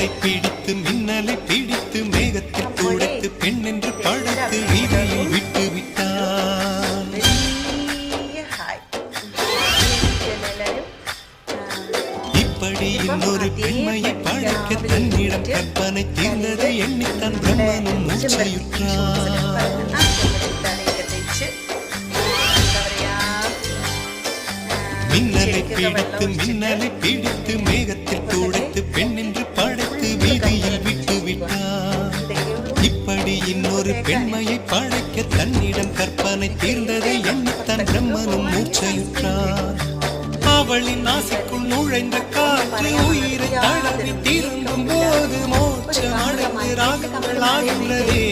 மின்னலை பிடித்து மேகத்தில் துடைத்து பெண் என்று படைத்து வீதியில் விட்டு விட்டான். இப்படி இன்னொரு பெண்மையை படைக்க தன்னிடம் கற்பனை தீர்ந்ததை எண்ணித்தான் பிரம்மனும் மூச்சையுற்றான். மின்னலை பிடித்து மேகத்தில் துடைத்து பெண் என்று படைத்து வீதியில் விட்டு விட்டான். இப்படி இன்னொரு பெண்மையை படைக்க தன்னிடம் கற்பனை தீர்ந்ததை எண்ணித்தான் பிரம்மனும் மூச்சையுற்றான். அவளின் ஆசைக்குள் நுழைந்த காற்று உயிரை தடவி திரும்பும் போது மோட்சம் அடைந்து ராகங்கள் ஆகின்றதே.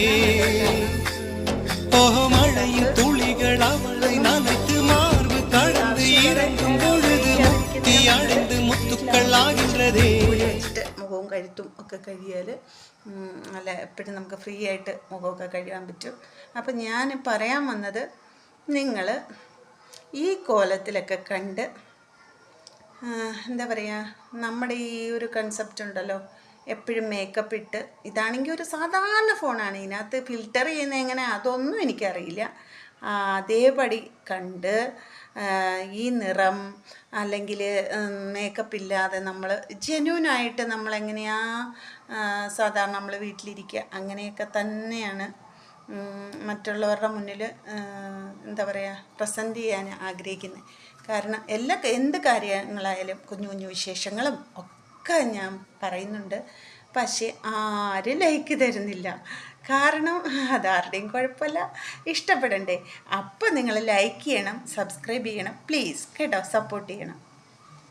மழையின் துளிகள் அவளை நனைத்து மார்பு கடந்து ഇറങ്ങും പൊഴുത് മുക്തി അടந்து മുത്തുക്കൾ ആകിன்றதേ. മുഖവും കഴുത്തും ഒക്കെ കഴിയാൽ അല്ല എപ്പോഴും നമുക്ക് ഫ്രീ ആയിട്ട് മുഖമൊക്കെ കഴിയാൻ പറ്റും. അപ്പം ഞാൻ പറയാൻ വന്നത്, നിങ്ങൾ ഈ കോലത്തിലൊക്കെ കണ്ട് എന്താ പറയുക, നമ്മുടെ ഈ ഒരു കൺസെപ്റ്റ് ഉണ്ടല്ലോ, എപ്പോഴും മേക്കപ്പ് ഇട്ട്, ഇതാണെങ്കിൽ ഒരു സാധാരണ ഫോണാണ്, ഇതിനകത്ത് ഫിൽറ്റർ ചെയ്യുന്നത് എങ്ങനെ അതൊന്നും എനിക്കറിയില്ല, അതേപടി കണ്ട് ഈ നിറം അല്ലെങ്കിൽ മേക്കപ്പ് ഇല്ലാതെ നമ്മൾ ജെന്യൂനായിട്ട് നമ്മളെങ്ങനെയാ സാധാരണ നമ്മൾ വീട്ടിലിരിക്കുക അങ്ങനെയൊക്കെ തന്നെയാണ് മറ്റുള്ളവരുടെ മുന്നിൽ എന്താ പറയുക പ്രസൻറ്റ് ചെയ്യാൻ ആഗ്രഹിക്കുന്നത്. കാരണം എന്ത് കാര്യങ്ങളായാലും കുഞ്ഞു കുഞ്ഞു വിശേഷങ്ങളും ഒക്കെ ഞാൻ പറയുന്നുണ്ട്. പക്ഷേ ആരും ലൈക്ക് തരുന്നില്ല. കാരണം അതാരുടെയും കുഴപ്പമില്ല, ഇഷ്ടപ്പെടണ്ടേ. അപ്പോൾ നിങ്ങൾ ലൈക്ക് ചെയ്യണം, സബ്സ്ക്രൈബ് ചെയ്യണം, പ്ലീസ് കേട്ടോ, സപ്പോർട്ട് ചെയ്യണം.